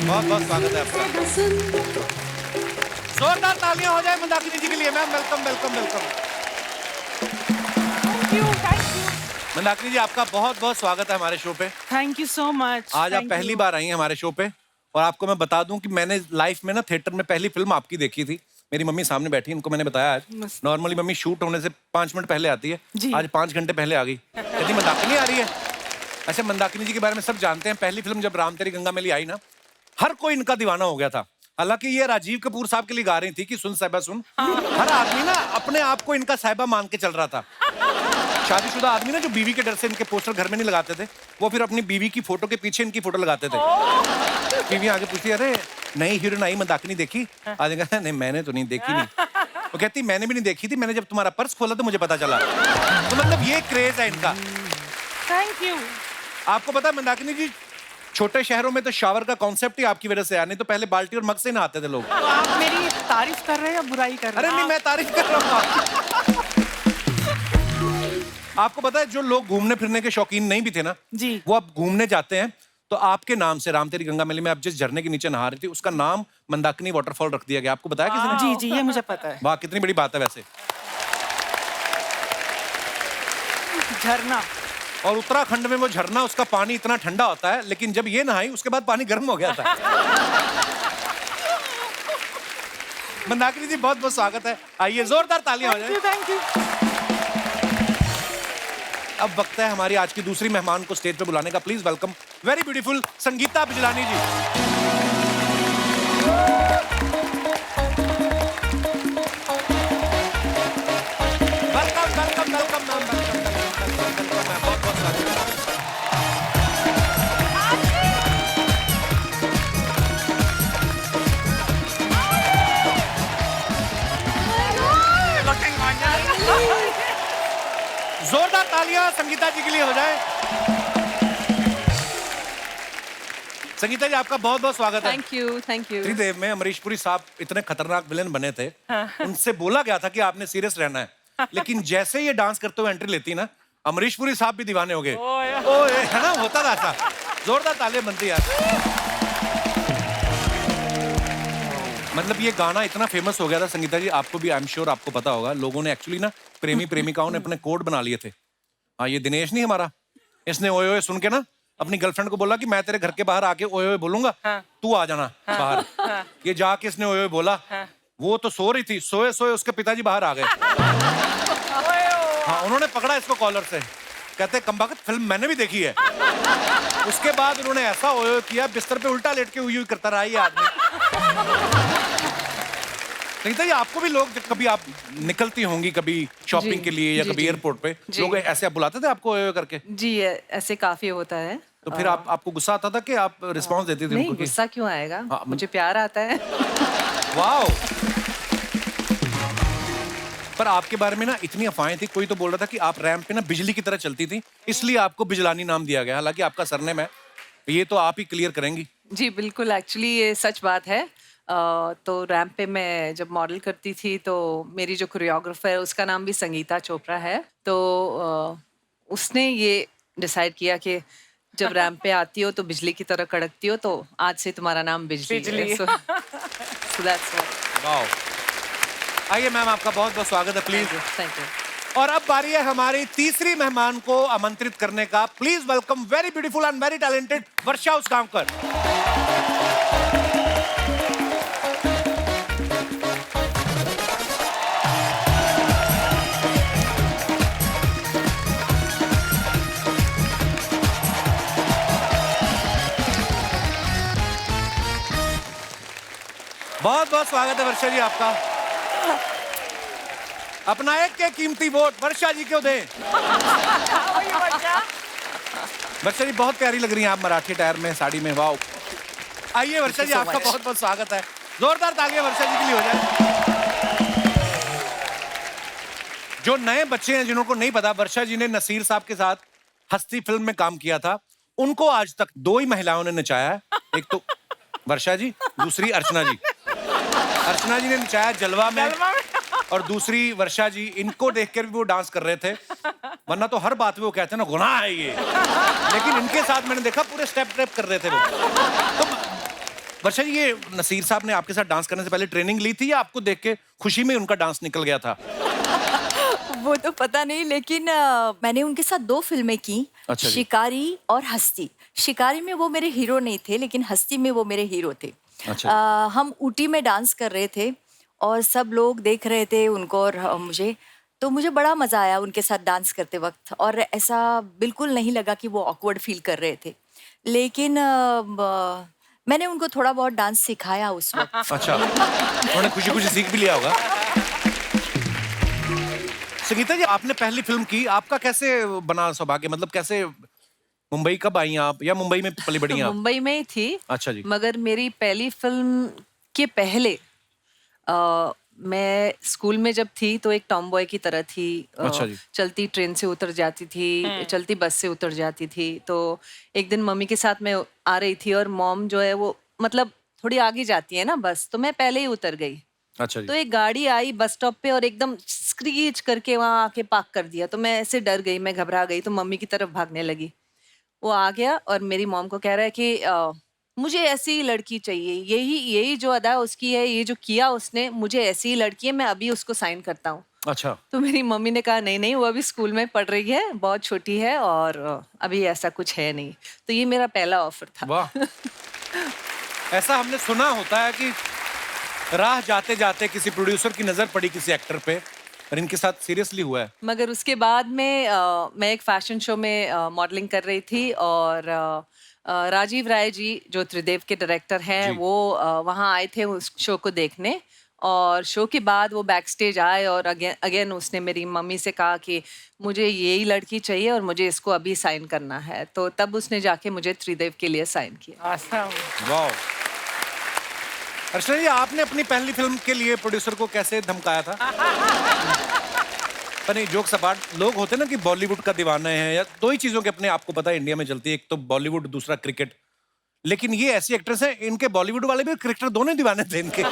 बहुत बहुत स्वागत है आपका। जोरदार तालियां हो जाए मंदाकिनी जी के लिए ma'am. Welcome welcome welcome. Mandakini ji आपका बहुत बहुत स्वागत है हमारे शो पे। Thank you so much. आज आप पहली बार आई हैं हमारे शो पे और आपको मैं बता दूं कि मैंने लाइफ में ना थिएटर में पहली फिल्म आपकी देखी थी। मेरी मम्मी सामने बैठी, इनको मैंने बताया आज। नॉर्मली मम्मी शूट होने से 5 मिनट पहले आती है, आज 5 घंटे पहले आ गई। कहती मंदाकिनी आ रही है। अच्छा, मंदाकिनी जी के बारे में सब जानते हैं। पहली फिल्म जब राम तेरी गंगा मैली आई ना, हर कोई इनका दीवाना हो गया था। हालांकि ये राजीव कपूर साहब के लिए गा रही थी कि सुन साहिबा सुन। हर आदमी ना अपने आप को इनका साहिबा मान के चल रहा था। शादीशुदा आदमी ना जो बीवी के डर से इनके पोस्टर घर में नहीं लगाते थे, वो फिर अपनी बीवी की फोटो के पीछे इनकी फोटो लगाते थे। बीवी आगे पूछती, अरे नई हीरोइन आई मंदाकिनी देखी? आज कहता नहीं मैंने तो नहीं देखी। नहीं वो कहती मैंने भी नहीं देखी थी, मैंने जब तुम्हारा पर्स खोला तो मुझे पता चला। तो मतलब ये क्रेज है इनका। Thank you. आपको पता है मंदाकिनी जी, छोटे शहरों में तो शावर का कॉन्सेप्ट ही आपकी वजह से आया। नहीं तो पहले बाल्टी और मग से नहाते थे लोग। तो आप मेरी तारीफ कर रहे हैं या बुराई कर रहे हैं? अरे नहीं, मैं तारीफ कर रहा हूँ। आपको पता है जो लोग घूमने फिरने के शौकीन नहीं भी थे ना जी, वो अब घूमने जाते हैं तो आपके नाम से राम तेरी गंगा मैली में आप जिस झरने के नीचे नहा रही थी उसका नाम मंदाकिनी वाटरफॉल रख दिया गया। आपको बताया किसी ने? जी जी, ये मुझे पता है। वाह, कितनी बड़ी बात है वैसे। झरना। और उत्तराखंड में वो झरना, उसका पानी इतना ठंडा होता है, लेकिन जब ये नहाई उसके बाद पानी गर्म हो गया था। मंदाकिनी जी बहुत बहुत स्वागत है। आइए जोरदार तालियां हो जाए। Thank you. अब वक्त है हमारी आज की दूसरी मेहमान को स्टेज पे बुलाने का। Please welcome very beautiful Sangeeta Bijlani ji. Welcome welcome welcome ma'am, welcome ma'am, बहुत बहुत स्वागत है। जोरदार तालियां संगीता जी के लिए हो जाए। संगीता जी आपका बहुत बहुत स्वागत है। Thank you thank you. Tridev में अमरीश पुरी साहब इतने खतरनाक विलेन बने थे, उनसे बोला गया था कि आपने सीरियस रहना है, लेकिन जैसे ये डांस करते हुए एंट्री लेती ना, अमरीश पुरी साहब भी दीवाने हो गए। ओए है ना, होता था ऐसा। जोरदार तालियां बनती यार। मतलब ये गाना इतना फेमस हो गया था संगीता जी, आपको भी आई एम श्योर आपको पता होगा, लोगों ने एक्चुअली ना प्रेमी प्रेमिकाओं ने अपने कोड बना लिए थे। हाँ, ये दिनेश नहीं हमारा, इसने ओए ओए सुन के ना अपनी गर्लफ्रेंड को बोला कि मैं तेरे घर के बाहर आके ओए ओए बोलूंगा, तू आ जाना बाहर। ये जाके इसने ओए ओए बोला, वो तो सो रही थी, सोए सोए उसके पिताजी बाहर आ गए। हाँ, उन्होंने पकड़ा इसको कॉलर से, कहते कमबख्त फिल्म मैंने भी देखी है। उसके बाद उन्होंने ऐसा ओए ओए किया, बिस्तर पे उल्टा लेट के हुई करता रहा ये आदमी। संगीता जी आपको भी लोग जब कभी आप निकलती होंगी कभी शॉपिंग के लिए या कभी एयरपोर्ट पे, लोग ऐसे आप बुलाते थे आपको ओए ओए करके? जी, ऐसे काफी होता है। तो फिर आपको गुस्सा आता था कि आप रिस्पांस देती थी नहीं, उनको? गुस्सा क्यों आएगा? हाँ, मुझे प्यार आता है। वाओ। पर आपके बारे में ना इतनी अफवाहें थी, कोई तो बोल रहा था कि आप रैंप पे ना बिजली की तरह चलती थी, इसलिए आपको बिजलानी नाम दिया गया। हालांकि आपका सरनेम है, ये तो आप ही क्लियर करेंगी। जी बिल्कुल, एक्चुअली ये सच बात है। तो रैंप पे मैं जब मॉडल करती थी तो मेरी जो कोरियोग्राफर है उसका नाम भी संगीता चोपड़ा है। तो उसने ये डिसाइड किया कि जब रैंप पे आती हो तो बिजली की तरह कड़कती हो, तो आज से तुम्हारा नाम बिजली है। So that's why। वाओ। आइए मैम, आपका बहुत बहुत स्वागत है। Please thank you. और अब बारी है हमारी तीसरी मेहमान को आमंत्रित करने का। Please welcome very beautiful and very talented Varsha Usgaonkar. बहुत बहुत स्वागत है वर्षा जी आपका। अपना एक के कीमती वोट वर्षा जी को दें। वर्षा जी बहुत प्यारी लग रही हैं आप मराठी टायर में, साड़ी में। वाओ। आइए वर्षा जी, आपका बहुत बहुत स्वागत है। जोरदार तालियां वर्षा जी के लिए हो जाए। जो नए बच्चे हैं जिनको नहीं पता, वर्षा जी ने नसीर साहब के साथ हस्ती फिल्म में काम किया था। उनको आज तक 2 ही महिलाओं ने नचाया है, एक तो वर्षा जी, दूसरी अर्चना जी। अर्चना जी ने नचाया जलवा में, और दूसरी वर्षा जी। इनको देखकर भी वो डांस कर रहे थे, वरना तो हर बात में वो कहते हैं ना गुनाह है ये, लेकिन इनके साथ मैंने देखा पूरे स्टेप ट्रेप कर रहे थे वो। तो वर्षा जी, ये नसीर साहब ने आपके साथ डांस करने से पहले ट्रेनिंग ली थी या आपको देख के खुशी में उनका डांस निकल गया था? वो तो पता नहीं, लेकिन मैंने उनके साथ 2 फिल्में की, अच्छा जी। शिकारी और हस्ती। शिकारी में वो मेरे हीरो नहीं थे, लेकिन हस्ती में वो मेरे हीरो थे। अच्छा। हम ऊटी में डांस कर रहे थे और सब लोग देख रहे थे उनको और मुझे, तो मुझे बड़ा मजा आया उनके साथ डांस करते वक्त, और ऐसा बिल्कुल नहीं लगा कि वो ऑकवर्ड फील कर रहे थे। लेकिन मैंने उनको थोड़ा बहुत डांस सिखाया उस वक्त। अच्छा, उन्होंने खुशी खुशी सीख भी लिया होगा। संगीता जी, आपने पहली फिल्म की, आपका कैसे बना सौभाग्य? मतलब कैसे, मुंबई कब आई आप, या मुंबई में पली बड़ी हैं आप? मुंबई में ही थी। अच्छा जी। मगर मेरी पहली फिल्म के पहले मैं स्कूल में जब थी तो एक टॉम बॉय की तरह थी। अच्छा जी। चलती ट्रेन से उतर जाती थी, चलती बस से उतर जाती थी। तो एक दिन मम्मी के साथ मैं आ रही थी और मॉम जो है वो मतलब थोड़ी आगे जाती है ना बस, तो मैं पहले ही उतर गई। अच्छा तो जी। एक गाड़ी आई बस स्टॉप पे और एकदम स्क्रीच करके वहां आके पार्क कर दिया। तो मैं ऐसे डर गई, मैं घबरा गई, तो मम्मी की तरफ भागने लगी। वो आ गया और मेरी मॉम को कह रहा है कि मुझे ऐसी ही लड़की चाहिए, यही यही जो अदा उसकी है, ये जो किया उसने, मुझे ऐसी ही लड़की है, मैं अभी उसको साइन करता हूँ। अच्छा। तो मेरी मम्मी ने कहा नहीं नहीं, वो अभी स्कूल में पढ़ रही है, बहुत छोटी है और अभी ऐसा कुछ है नहीं। तो ये मेरा पहला ऑफर था। वाह। ऐसा हमने सुना होता है कि राह जाते जाते किसी प्रोड्यूसर की नजर पड़ी किसी एक्टर पे, और इनके साथ सीरियसली हुआ है। मगर उसके बाद में मैं एक फैशन शो में मॉडलिंग कर रही थी और राजीव राय जी जो त्रिदेव के डायरेक्टर हैं जी। वो वहाँ आए थे उस शो को देखने। और शो के बाद वो बैक स्टेज आए और अगेन उसने मेरी मम्मी से कहा कि मुझे यही लड़की चाहिए और मुझे इसको अभी साइन करना है। तो तब उसने जाके मुझे त्रिदेव के लिए साइन किया। वाह। अर्चना जी, आपने अपनी पहली फिल्म के लिए प्रोड्यूसर को कैसे धमकाया था? नहीं, जोक्स अपार्ट, लोग होते ना कि बॉलीवुड का दीवाना है, या 2 ही चीजों के अपने आपको पता है इंडिया में चलती है, एक तो बॉलीवुड, दूसरा क्रिकेट। लेकिन ये ऐसी एक्ट्रेस है, इनके बॉलीवुड वाले भी क्रिकेटर दोनों दीवाने थे इनके।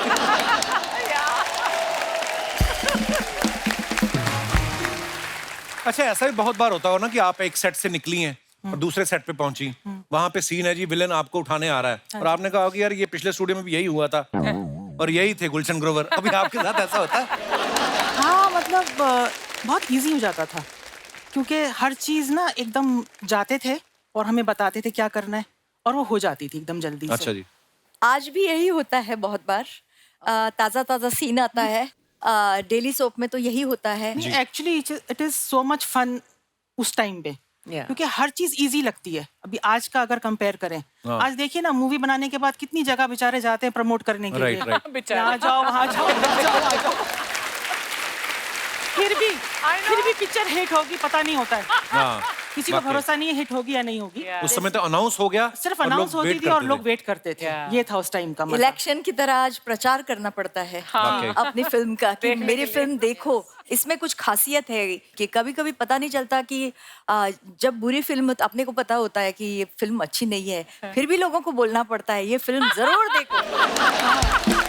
अच्छा, ऐसा भी बहुत बार होता हो ना कि आप एक सेट से निकली हैं और दूसरे सेट पे पहुंची, वहां पे सीन है जी, विलन आपको उठाने आ रहा है और आपने कहा कि यार ये पिछले स्टूडियो में भी यही हुआ था और यही थे गुलशन ग्रोवर। अभी आपके साथ ऐसा होता है? हाँ, मतलब बहुत इजी हो जाता था, क्योंकि हर चीज ना एकदम जाते थे और हमें बताते थे क्या करना है, और वो हो जाती थी एकदम जल्दी से। अच्छा जी। आज भी यही होता है बहुत बार, ताज़ा ताज़ा सीन आता है। डेली सोप में तो यही होता है। Actually it is so much fun उस टाइम पे, क्योंकि हर चीज इजी लगती है। अभी आज का अगर कंपेयर करें, आज देखिए ना, मूवी बनाने के बाद कितनी जगह बेचारे जाते हैं प्रमोट करने के लिए। राइट। यहाँ जाओ, वहाँ जाओ, इधर जाओ, वहाँ जाओ। फिर भी पिक्चर हिट होगी पता नहीं होता है। हाँ, किसी को वाकई। भरोसा नहीं है हिट होगी या नहीं होगी। उस समय तो अनाउंस हो गया, सिर्फ और लोग अनाउंस होती वेट थी और करते लोग थे। वेट करते थे। ये था उस टाइम का मजा। इलेक्शन की तरह आज प्रचार करना पड़ता है वाकई। अपनी फिल्म का कि मेरी फिल्म देखो। इसमें कुछ खासियत है कि कभी कभी पता नहीं चलता कि जब बुरी फिल्म, अपने को पता होता है कि ये फिल्म अच्छी नहीं है, फिर भी लोगों को बोलना पड़ता है ये फिल्म जरूर देखो।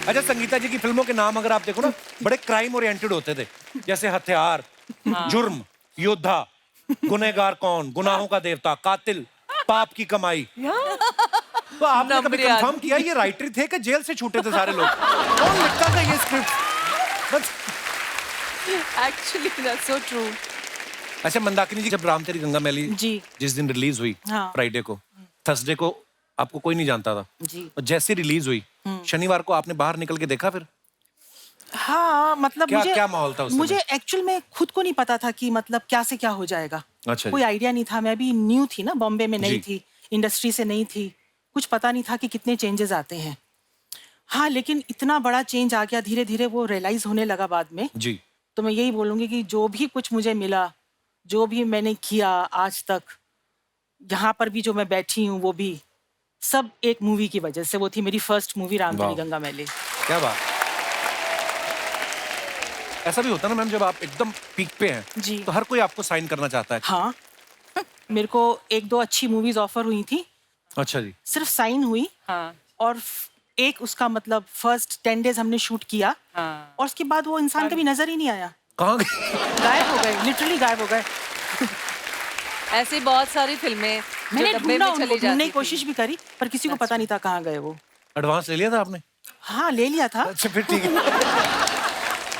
अच्छा, संगीता जी की फिल्मों के नाम अगर आप देखो ना, बड़े क्राइम ओरिएंटेड होते थे, जैसे हथियार, जुर्म, योद्धा, गुनहगार कौन, गुनाहों का देवता, कातिल, पाप की कमाई। तो आपने कभी नंबर याद। कंफर्म किया ये राइटर थे कि जेल से छूटे थे सारे लोग? कौन लिखता था ये script? Actually that's so true. अच्छा, मंदाकिनी जी, जब राम तेरी गंगा मैली जी। जिस दिन रिलीज हुई, हाँ। फ्राइडे को, थर्सडे को आपको कोई नहीं जानता था जी। और जैसे रिलीज हुई, शनिवार को आपने बाहर निकल के देखा फिर? हाँ, मतलब क्या माहौल था उस समय? मुझे एक्चुअल में खुद को नहीं पता था कि मतलब क्या से क्या हो जाएगा। अच्छा कोई जी। आइडिया नहीं था। मैं भी न्यू थी ना, बॉम्बे में नहीं जी। थी, इंडस्ट्री से नहीं थी, कुछ पता नहीं था कि कितने चेंजेस आते हैं। हाँ, लेकिन इतना बड़ा चेंज आ गया, धीरे धीरे वो रियलाइज होने लगा बाद में। जी। तो मैं यही बोलूंगी कि जो भी कुछ मुझे मिला, जो भी मैंने किया आज तक, यहाँ पर भी जो मैं बैठी हूँ, वो भी सब एक मूवी की वजह से। वो थी मेरी फर्स्ट मूवी, राम तेरी वाह। गंगा मैली। क्या बात। ऐसा भी होता है ना मैम, जब आप एकदम पीक पे हैं, जी। तो हर कोई आपको साइन करना चाहता है। हाँ, मेरे को 1-2 अच्छी मूवीज ऑफर हुई थी, अच्छा जी। सिर्फ साइन हुई। हाँ, और एक उसका मतलब फर्स्ट 10 डेज हमने शूट किया, हाँ। और उसके बाद वो इंसान कभी नजर ही नहीं आया। कहाँ गए? गायब हो गए, लिटरली गायब हो गए। ऐसी बहुत सारी फिल्में मैंने डब्बे ढूंढा में उनको, चली ढूंढने जाती की कोशिश भी करी पर किसी को पता नहीं था कहाँ गए वो। एडवांस ले लिया था आपने? हाँ ले लिया था। अच्छा फिर ठीक है।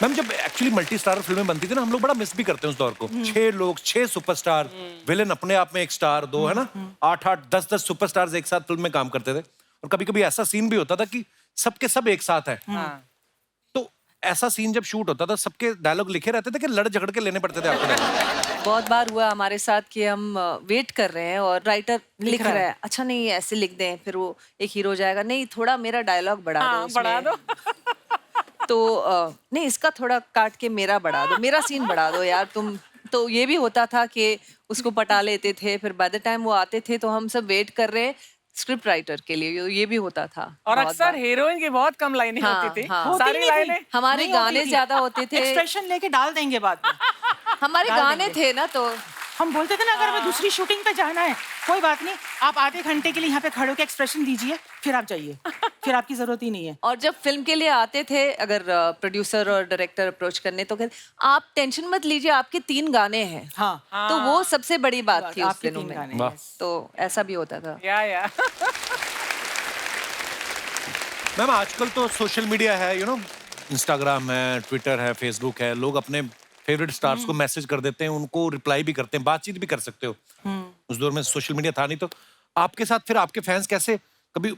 मैम जब एक्चुअली मल्टी स्टार फिल्में बनती थी ना, हम लोग बड़ा मिस भी करते हैं उस दौर को। 6 लोग, 6 सुपरस्टार, विलेन अपने आप में एक स्टार, दो है ना, 8-8, 10-10 सुपरस्टार्स एक साथ फिल्म में काम करते थे। और कभी कभी ऐसा सीन भी होता था कि सबके सब एक साथ है। तो ऐसा सीन जब शूट होता था, सबके डायलॉग लिखे रहते थे कि लड़ झगड़ के लेने पड़ते थे आपको? बहुत बार हुआ हमारे साथ कि हम वेट कर रहे हैं और राइटर लिख रहा रहा है, अच्छा नहीं ऐसे लिख दें, फिर वो एक हीरो जाएगा, नहीं थोड़ा मेरा डायलॉग बढ़ा दो इसमें। बढ़ा दो। तो नहीं इसका थोड़ा काट के मेरा बढ़ा दो, मेरा सीन बढ़ा दो यार तुम। तो ये भी होता था कि उसको पटा लेते थे, फिर बाय द टाइम वो आते थे तो हम सब वेट कर रहे हैं स्क्रिप्ट राइटर के लिए, ये भी होता था। और बहुत अक्सर बार। हीरोइन की बहुत कम लाइनें हाँ, होती थी, हाँ। होती सारी नहीं थी। लाइनें हमारे नहीं होती गाने थी। ज्यादा होते थे, एक्सप्रेशन लेके डाल देंगे बाद में। हमारे डाल गाने देंगे। थे ना, तो हम बोलते थे ना अगर हमें दूसरी शूटिंग पे जाना है कोई बात नहीं, आप आधे घंटे के लिए यहाँ पे खड़े होकर एक्सप्रेशन दीजिए, फिर आप जाइए, फिर आपकी जरूरत ही नहीं है। और जब फिल्म के लिए आते थे, अगर प्रोड्यूसर और डायरेक्टर अप्रोच करने, तो कहते आप टेंशन मत लीजिए, आपके 3 गाने हैं। हाँ तो वो सबसे बड़ी बात थी उस आपके दिनों 3 में। गाने वाह। yes। तो ऐसा भी होता था। या मैम आजकल तो सोशल मीडिया है, यू नो, इंस्टाग्राम है, ट्विटर है, फेसबुक है, लोग अपने फेवरेट स्टार्स को मैसेज कर देते हैं, उनको रिप्लाई भी करते हैं, बातचीत भी कर सकते हो। उस दौर में सोशल मीडिया था नहीं, तो आपके साथ फिर आपके फैंस कैसे, कभी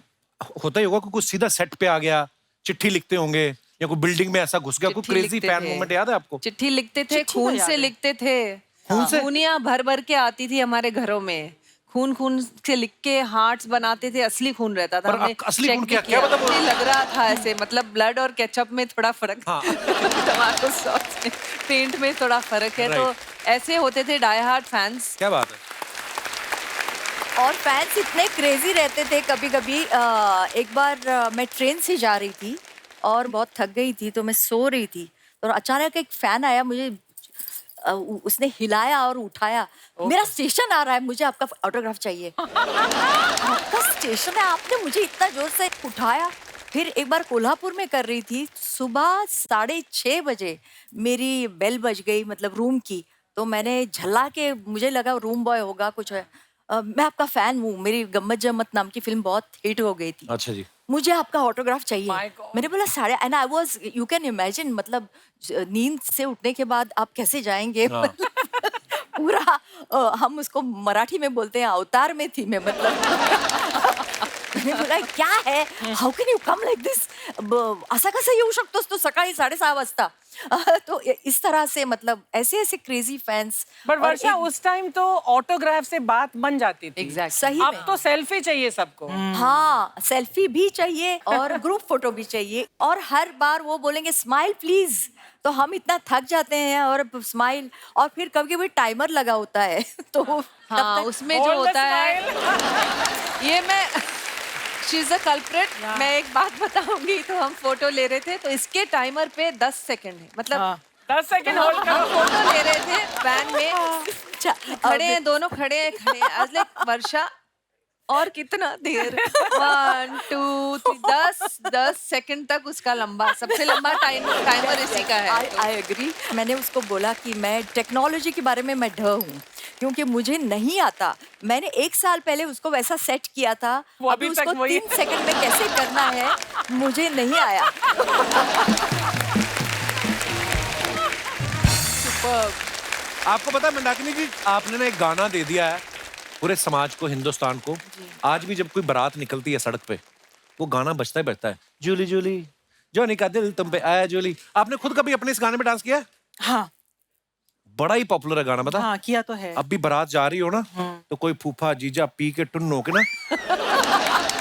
होता ही होगा कि कुछ सीधा सेट पे आ गया, चिट्ठी लिखते होंगे या कोई बिल्डिंग में ऐसा घुस गया, कोई चिट्ठी क्रेजी लिखते फैन थे। मोमेंट याद है आपको? चिट्ठी लिखते थे, चिट्ठी तो खून याद से है। लिखते थे, खून से? खूनियां भर भर के आती थी हमारे घरों में, खून खून से लिख के हार्ट्स बनाते थे, असली खून रहता था। पर हमने असली check खून भी क्या- क्या किया। मतलब वो- नहीं, लग रहा था ऐसे, मतलब ब्लड और केचप में थोड़ा फर्क, हाँ। टमाटो सॉस में, पेंट में थोड़ा फर्क है। तो ऐसे होते थे डाई हार्ड फैंस। क्या बात है। और फैंस इतने क्रेजी रहते थे कभी कभी। एक बार मैं ट्रेन से जा रही थी और बहुत थक गई थी, तो मैं सो रही थी, तो अचानक एक फैन आया, मुझे उसने हिलाया और उठाया, मेरा स्टेशन आ रहा है, मुझे आपका ऑटोग्राफ चाहिए। आपका स्टेशन है, आपने मुझे इतना जोर से उठाया। फिर एक बार कोल्हापुर में कर रही थी, सुबह 6:30 बजे मेरी बेल बज गई, मतलब रूम की। तो मैंने झल्ला के, मुझे लगा रूम बॉय होगा कुछ है, मैं आपका फैन हूँ, मेरी गम्मत जम्मत नाम की फिल्म बहुत हिट हो गई थी, अच्छा जी। मुझे आपका ऑटोग्राफ चाहिए। My God. मैंने बोला 8:30, and I was, you can imagine, मतलब नींद से उठने के बाद आप कैसे जाएंगे। हाँ। पूरा हम उसको मराठी में बोलते हैं, अवतार में थी मैं, मतलब मैंने बोला क्या है, how can you come like this, असा कसा येऊ शकतोस तू सकाळी 6:30 वाजता। तो इस तरह से, मतलब ऐसे ऐसे क्रेजी फैंस। बट वर्षा उस टाइम तो ऑटोग्राफ से बात बन जाती थी। एग्जैक्ट। सही अब में। तो सेल्फी चाहिए सबको। हाँ, सेल्फी भी चाहिए और ग्रुप फोटो भी चाहिए, और हर बार वो बोलेंगे स्माइल प्लीज, तो हम इतना थक जाते हैं, और स्माइल, और फिर कभी कभी टाइमर लगा होता है तो तब हाँ, तक उसमें जो Hold the होता है, smile. ये मैं शी इज अ कल्प्रिट। मैं एक बात बताऊंगी, तो हम फोटो ले रहे थे, तो इसके टाइमर पे 10 सेकंड है, मतलब हाँ। 10 सेकंड होल्ड हम करो। फोटो ले रहे थे वैन में, अच्छा, खड़े हैं दोनों, खड़े हैं आज लाइक वर्षा, और कितना देर, 1 2 3 10 सेकंड तक उसका लंबा, सबसे लंबा टाइमर इसी का है। I agree. मैंने उसको बोला कि मैं टेक्नोलॉजी के बारे में मैं ढ हूँ, क्योंकि मुझे नहीं आता। मैंने 1 साल पहले उसको वैसा सेट किया था, वो अभी अभी तक उसको वही 3 सेकंड में कैसे करना है मुझे नहीं आया। आपको पता है मंदाकिनी जी, आपने ना एक गाना दे दिया है पूरे समाज को, हिंदुस्तान को। आज भी जब कोई बारात निकलती है सड़क पे, वो गाना बजता ही बजता है, जूली जूली जॉनी का दिल तुम पे आया जूली। आपने खुद कभी अपने इस गाने में डांस किया है? हाँ बड़ा ही पॉपुलर है गाना, बता। हाँ किया तो है। अब भी बारात जा रही हो ना, तो कोई फूफा जीजा पी के टुन्न हो के ना,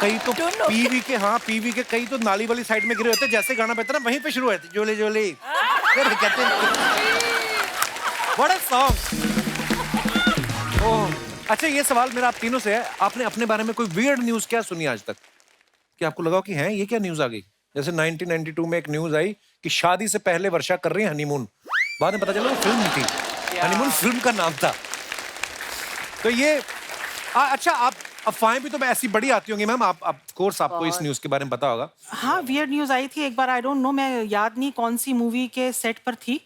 कई तो पीवी के, हाँ पीवी के, कई तो नाली वाली साइड में गिरे होते, जैसे गाना बजता ना वहीं पे शुरू होती, जोले जोले, फिर कहते हैं बड़े सॉन्ग। ओह, अच्छा ये सवाल मेरा आप तीनों से है, आपने अपने बारे में कोई वियर्ड न्यूज क्या सुनी आज तक कि आपको लगा कि हैं ये क्या न्यूज आ गई? जैसे 1992 में एक न्यूज आई कि शादी से पहले वर्षा कर रही है हनीमून, बाद में पता चला वो फिल्म थी, हनीमून फिल्म का नाम था। तो ये अच्छा, आप अफवाहें भी तो ऐसी बड़ी आती होंगी मैम, आप ऑफ कोर्स आपको इस न्यूज के बारे में पता होगा। हाँ वियर्ड न्यूज आई थी एक बार, आई डोंट नो, मैं याद नहीं कौन सी मूवी के सेट पर थी,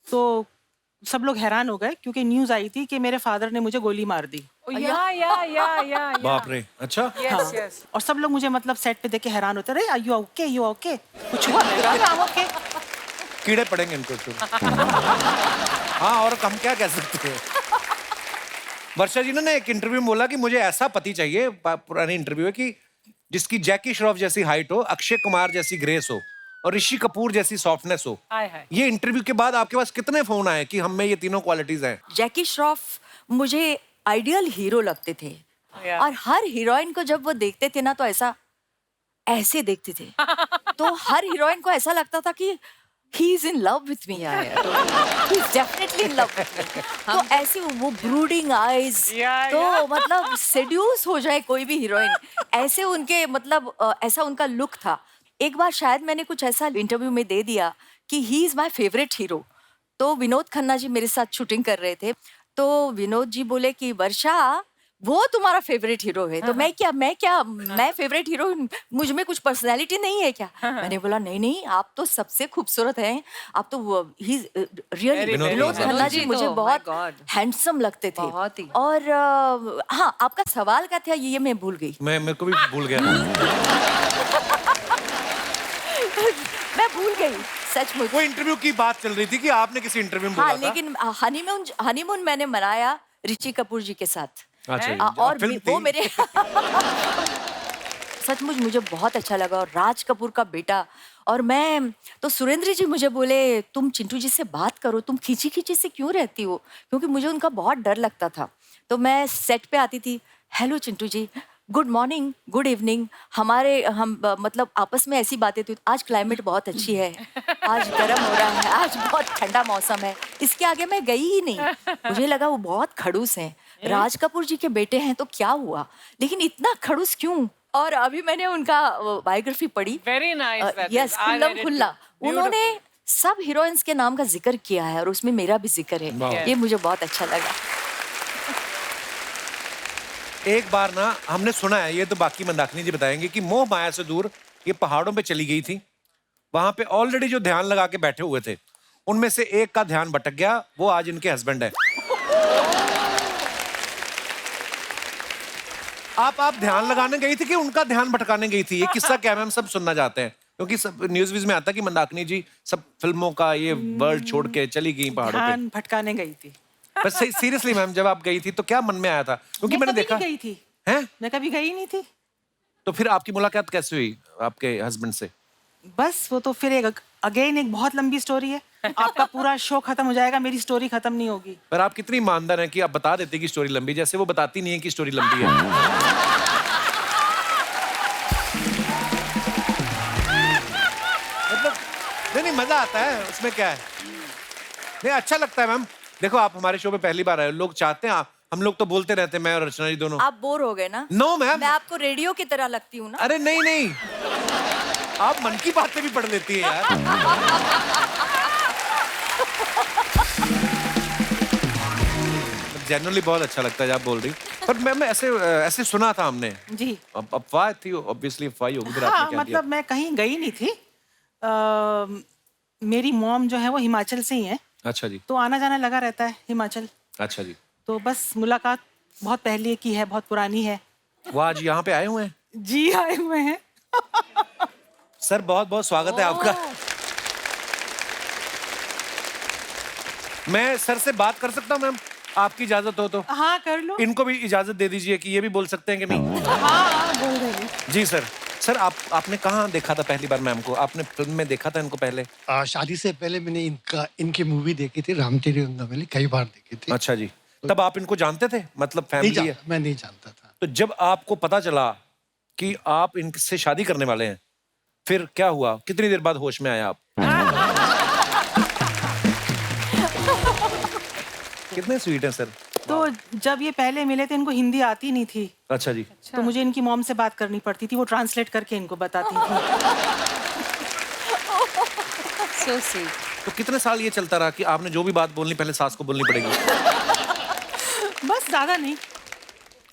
तो सब लोग हैरान हो गए क्योंकि न्यूज आई थी कि मेरे फादर ने मुझे गोली मार दी। या बाप रे, अच्छा। यस यस और सब लोग मुझे मतलब सेट पे देख के हैरान होते रहे, यू ओके, यू ओके, कुछ हुआ? I'm okay। कीड़े पड़ेंगे इनको तो। हाँ, और हम क्या कह सकते हैं। वर्षा जी ने एक इंटरव्यू में बोला कि मुझे ऐसा पति चाहिए, पुरानी इंटरव्यू है, कि जिसकी जैकी श्रॉफ जैसी हाइट हो, अक्षय कुमार जैसी ग्रेस हो और ऋषि कपूर जैसी सॉफ्टनेस हो। हाय हाय ये इंटरव्यू के बाद आपके पास कितने फोन आए कि हम में ये तीनों क्वालिटीज हैं? जैकी श्रॉफ मुझे आइडियल हीरो लगते थे। Yeah. और हर हीरोइन को जब वो देखते थे ना तो ऐसे देखते थे। तो हर हीरोइन को ऐसा लगता था कि he is in love with me। he is definitely in love with me। तो ऐसे वो brooding eyes, तो मतलब seduce हो जाए कोई भी हीरोइन, ऐसे उनके मतलब ऐसा उनका लुक था। एक बार शायद मैंने कुछ ऐसा इंटरव्यू में दे दिया कि he is my favorite hero। तो विनोद खन्ना जी मेरे साथ शूटिंग कर रहे थे, तो विनोद जी बोले कि वर्षा वो तुम्हारा फेवरेट हीरो है। तो मैं फेवरेट हीरो, मुझ में कुछ पर्सनालिटी नहीं है क्या? मैंने बोला नहीं, आप तो सबसे खूबसूरत हैं, आप तो रियली। विनोद खन्ना जी मुझे बहुत हैंडसम लगते थे। बहुत ही। और हाँ, आपका सवाल क्या था ये मैं भूल गई। मेरे को भी भूल गया। मैं भूल गई सचमुच। वो इंटरव्यू की बात चल रही थी कि आपने किसी इंटरव्यू में हाँ, बोला था। लेकिन हनीमून मैंने मनाया ऋषि कपूर जी के साथ। अच्छा जी, और फिल्म वो थी। मेरे सचमुच मुझे बहुत अच्छा लगा। और राज कपूर का बेटा, और मैं तो सुरेंद्र जी मुझे बोले तुम चिंटू जी से बात करो, तुम खींची खींची से क्यों रहती हो, क्योंकि मुझे उनका बहुत डर लगता था। तो मैं सेट पे आती थी, हेलो चिंटू जी, गुड मॉर्निंग, गुड इवनिंग, हम मतलब आपस में ऐसी बातें थी। आज क्लाइमेट बहुत अच्छी है, आज गर्म हो रहा है, आज बहुत ठंडा मौसम है। इसके आगे मैं गई ही नहीं। मुझे लगा वो बहुत खड़ूस हैं, राज कपूर जी के बेटे हैं तो क्या हुआ, लेकिन इतना खड़ूस क्यों? और अभी मैंने उनका बायोग्राफी पढ़ी। Very nice. यस, खुल्लम खुल्ला। उन्होंने सब हीरोइंस के नाम का जिक्र किया है और उसमें मेरा भी जिक्र है। ये मुझे बहुत अच्छा लगा। एक बार ना हमने सुना है, ये तो बाकी मंदाकिनी जी बताएंगे, कि मोह माया से दूर ये पहाड़ों पे चली गई थी। वहां पे ऑलरेडी जो ध्यान लगा के बैठे हुए थे, उनमें से एक का ध्यान भटक गया, वो आज इनके हस्बैंड है। आप ध्यान लगाने गई थी कि उनका ध्यान भटकाने गई थी? ये किस्सा क्या है, हम सब सुनना चाहते हैं, क्योंकि सब न्यूज व्यूज में आता है कि मंदाकिनी जी सब फिल्मों का ये वर्ल्ड छोड़ के चली गई पहाड़ों पे। ध्यान भटकाने गई थी। पर सीरियसली मैम, जब आप गई थी तो क्या मन में आया था? क्योंकि मैंने देखा गई थी, है। मैं कभी गई नहीं थी। तो फिर आपकी मुलाकात कैसे हुई आपके हस्बैंड से? बस वो तो फिर एक बहुत लंबी स्टोरी है। आपका पूरा शो खत्म हो जाएगा, मेरी स्टोरी खत्म नहीं होगी। पर आप कितनी ईमानदार हैं कि आप बता देते कि स्टोरी लंबी, जैसे वो बताती नहीं है कि स्टोरी लंबी है। मतलब नहीं, मजा आता है उसमें, क्या है, नहीं अच्छा लगता है मैम। देखो आप हमारे शो पे पहली बार आए, लोग चाहते हैं हम लोग तो बोलते रहते हैं, मैं और रचना जी दोनों। आप बोर हो गए ना? नो मैम, मैं आपको रेडियो की तरह लगती हूँ ना? अरे नहीं, आप मन की बातें भी पढ़ लेती हैं यार। जनरली बहुत अच्छा लगता है जब आप बोल रही। पर मैम ऐसे सुना था हमने जी। अफवाह थी, ऑब्वियसली अफवाह ही होगी। फिर हाँ, आपने क्या किया? मतलब मैं कहीं गई नहीं थी। मेरी मॉम जो है वो हिमाचल से ही है, अच्छा जी, तो आना जाना लगा रहता है हिमाचल। अच्छा जी। तो बस मुलाकात बहुत पहले की है, बहुत पुरानी है। वो आज यहाँ पे आए हुए हैं? जी, आए हुए हैं। सर बहुत बहुत स्वागत है आपका। मैं सर से बात कर सकता हूँ मैम, आपकी इजाजत हो तो? हाँ, कर लो। इनको भी इजाजत दे दीजिए कि ये भी बोल सकते हैं कि नहीं? हाँ, बोल रही। जी सर। सर आपने कहाँ देखा था पहली बार मैम को? आपने फिल्म में देखा था इनको पहले? शादी से पहले मैंने इनकी मूवी देखी थी, राम तेरी गंगावली, कई बार देखी थी। अच्छा जी। तब आप इनको जानते थे, मतलब फैमिली है? मैं नहीं जानता था। तो जब आपको पता चला कि आप इनसे शादी करने वाले हैं, फिर क्या हुआ? कितनी देर बाद होश में आया आप? कितने स्वीट हैं सर। तो जब ये पहले मिले थे, इनको हिंदी आती नहीं थी। अच्छा जी। तो मुझे इनकी मॉम से बात करनी पड़ती थी, वो ट्रांसलेट करके इनको बताती थी। So sweet. तो कितने साल ये चलता रहा कि आपने जो भी बात बोलनी पहले सास को बोलनी पड़ेगी? बस ज्यादा नहीं।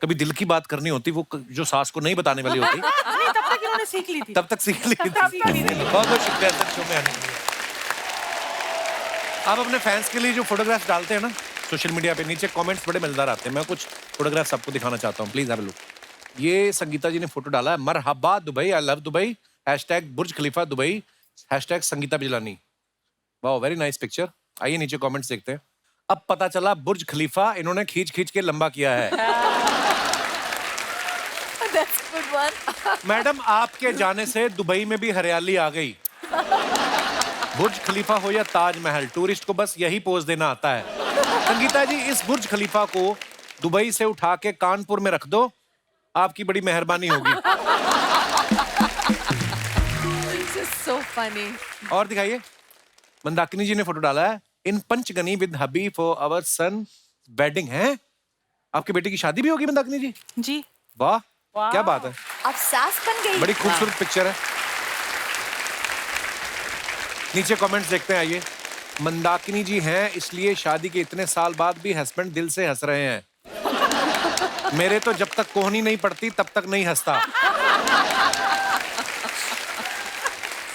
कभी दिल की बात करनी होती, वो जो सास को नहीं बताने वाली होती, नहीं, तब तक इन्होंने सीख ली थी। तब तक सीख ली थी। तब सीख ली थी। बहुत बहुत शुक्रिया सर शो में आने के लिए। आप अपने फैंस के लिए जो फोटोग्राफ्स डालते हैं ना, सोशल मीडिया पे नीचे कमेंट्स बड़े मजेदार आते हैं। मैं कुछ फोटोग्राफ्स आपको दिखाना चाहता हूँ, प्लीज हैव अ लुक। ये संगीता जी ने फोटो डाला है, मरहबा Dubai, I love Dubai, hashtag Burj Khalifa Dubai, hashtag Sangeeta Bijlani. वाह, वेरी नाइस पिक्चर। आइए नीचे कमेंट्स देखते हैं। अब पता चला बुर्ज खलीफा इन्होंने खींच खींच के लंबा किया है। That's a good one. Madam, आपके जाने से दुबई में भी हरियाली आ गई। बुर्ज खलीफा हो या ताजमहल, टूरिस्ट को बस यही पोज देना आता है। संगीता जी, इस बुर्ज खलीफा को दुबई से उठा के कानपुर में रख दो, आपकी बड़ी मेहरबानी होगी। This is so funny. और दिखाइए, मंदाकिनी जी ने फोटो डाला है, in Panchgani with hubby for our son wedding है। आपकी बेटी की शादी भी होगी मंदाकिनी जी? जी। वाह, क्या बात है, अब सास बन गई। बड़ी खूबसूरत पिक्चर है। नीचे कमेंट्स देखते हैं, आइए। मंदाकिनी जी हैं इसलिए शादी के इतने साल बाद भी हस्बैंड दिल से हंस रहे हैं। मेरे तो जब तक कोहनी नहीं पड़ती तब तक नहीं हंसता।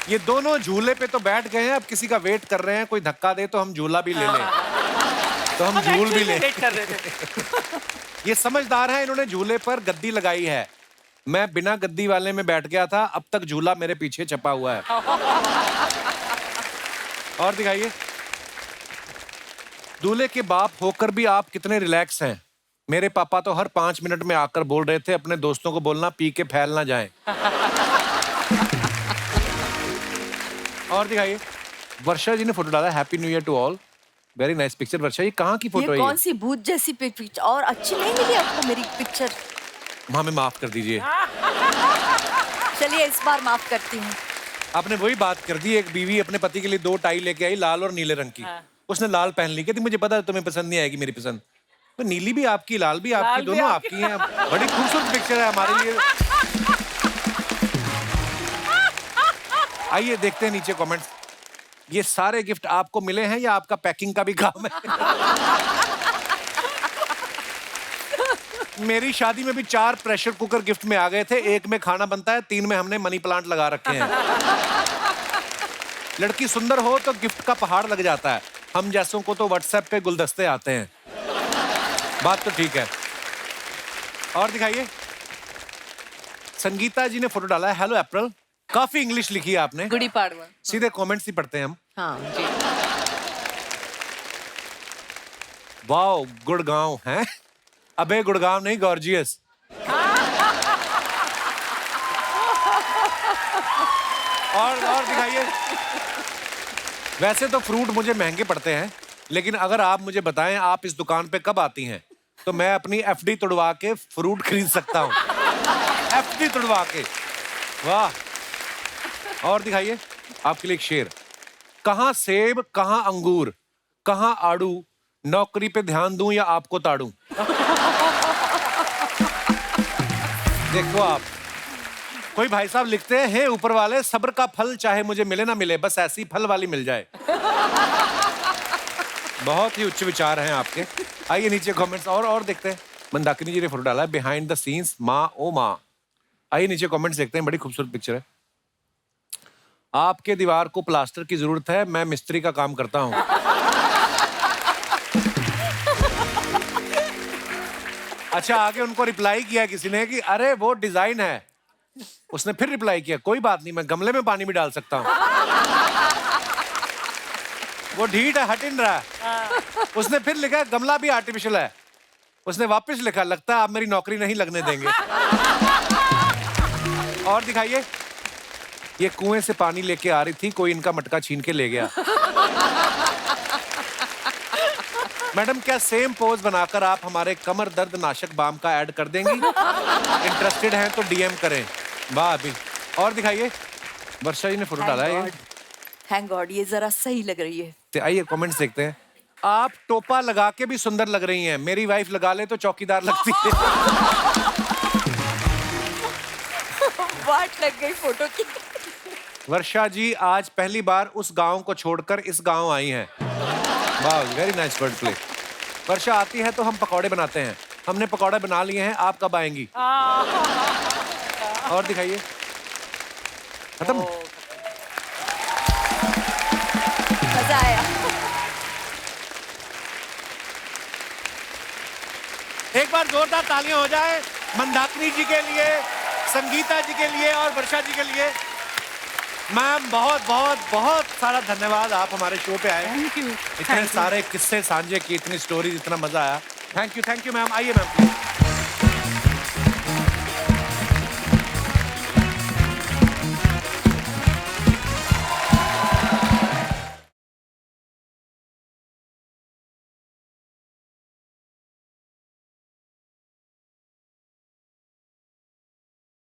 ये दोनों झूले पे तो बैठ गए हैं, अब किसी का वेट कर रहे हैं, कोई धक्का दे तो हम झूला भी ले लें, तो हम झूल भी लें। वेट कर रहे थे। ये समझदार है, इन्होंने झूले पर गद्दी लगाई है। मैं बिना गद्दी वाले में बैठ गया था, अब तक झूला मेरे पीछे छपा हुआ है। और दिखाइए, दूल्हे के बाप होकर भी आप कितने रिलैक्स हैं। मेरे पापा तो हर 5 मिनट में आकर बोल रहे थे अपने दोस्तों को बोलना पी के फैल ना जाएं। और दिखाइए, वर्षा जी ने फोटो डाला, happy new year to all, very nice picture. Varsha, ये कहाँ की फोटो ये है? कौन सी भूत जैसी पिक्चर, और अच्छी नहीं मिली आपको मेरी पिक्चर? हमें माफ कर दीजिए, चलिए इस बार माफ करती हूँ। आपने वही बात कर दी। एक बीवी अपने पति के लिए 2 टाई लेके आई, लाल और नीले रंग की। उसने लाल पहन ली, कहती मुझे पता है तुम्हें पसंद नहीं आएगी मेरी पसंद। तो नीली भी आपकी, लाल भी आपकी, लाल भी दोनों आपकी। आपकी हैं। बड़ी खूबसूरत पिक्चर है हमारे लिए। आइए देखते हैं नीचे कमेंट्स। ये सारे गिफ्ट आपको मिले हैं या आपका पैकिंग का भी काम है? मेरी शादी में भी 4 प्रेशर कुकर गिफ्ट में आ गए थे, 1 में खाना बनता है, 3 में हमने मनी प्लांट लगा रखे हैं। लड़की सुंदर हो तो गिफ्ट का पहाड़ लग जाता है, हम जैसों को तो व्हाट्सएप पे गुलदस्ते आते हैं। बात तो ठीक है। और दिखाइए, संगीता जी ने फोटो डाला है, हेलो अप्रैल। काफी इंग्लिश लिखी है आपने। गुड़ी पाड़वा। सीधे कमेंट्स ही पढ़ते हैं हम। हाँ जी। वाओ, गुड़गांव है। अबे गुड़गांव नहीं, गॉर्जियस। और दिखाइए, वैसे तो फ्रूट मुझे महंगे पड़ते हैं, लेकिन अगर आप मुझे बताएं आप इस दुकान पे कब आती हैं, तो मैं अपनी एफडी तुड़वा के फ्रूट खरीद सकता हूँ। एफडी तुड़वा के, वाह। और दिखाइए, आपके लिए एक शेर, कहाँ सेब कहाँ अंगूर, कहाँ आड़ू, नौकरी पे ध्यान दूं या आपको ताड़ूं। देखो आप, कोई भाई साहब लिखते हैं, हे ऊपर वाले सब्र का फल चाहे मुझे मिले ना मिले, बस ऐसी फल वाली मिल जाए। बहुत ही उच्च विचार हैं आपके। आइए नीचे कमेंट्स और देखते हैं। मंदाकिनी जी ने फोटो डाला है, बिहाइंड द सीन्स माँ ओ माँ। आइए नीचे कमेंट्स देखते हैं, बड़ी खूबसूरत पिक्चर है। आपके दीवार को प्लास्टर की जरूरत है, मैं मिस्त्री का काम करता हूँ। अच्छा, आगे उनको रिप्लाई किया किसी ने कि अरे वो डिजाइन है। उसने फिर रिप्लाई किया, कोई बात नहीं, मैं गमले में पानी भी डाल सकता हूँ। वो ढीठ है, हट इन रहा है। उसने फिर लिखा, गमला भी आर्टिफिशियल है। उसने वापस लिखा, लगता है आप मेरी नौकरी नहीं लगने देंगे। और दिखाइए, ये कुएं से पानी लेके आ रही थी, कोई इनका मटका छीन के ले गया। मैडम, क्या सेम पोज बनाकर आप हमारे कमर दर्द नाशक बाम का ऐड कर देंगी? इंटरेस्टेड हैं तो डीएम करें। वाह अभी। और दिखाइए, वर्षा जी ने फोटो डाला है। थैंक गॉड, ये जरा सही लग रही है। तो आइए कमेंट्स देखते हैं। आप टोपा लगा के भी सुंदर लग रही हैं, मेरी वाइफ लगा ले तो चौकीदार लगती है। वाट लग गई फोटो की। वर्षा जी आज पहली बार उस गांव को छोड़कर इस गांव आई हैं। वाह, वेरी नाइस वर्ड प्ले। वर्षा आती है तो हम पकौड़े बनाते हैं, हमने पकौड़े बना लिए हैं, आप कब आएंगी? और दिखाइए, खत्म। मजा आया। बार जोरदार तालियां हो जाए मंदाकिनी जी के लिए, संगीता जी के लिए और वर्षा जी के लिए। मैम बहुत बहुत बहुत सारा धन्यवाद, आप हमारे शो पे आए, थैंक यू। इतने सारे किस्से साझे किए, इतनी स्टोरी, इतना मजा आया। Thank you ma'am. आइए मैम।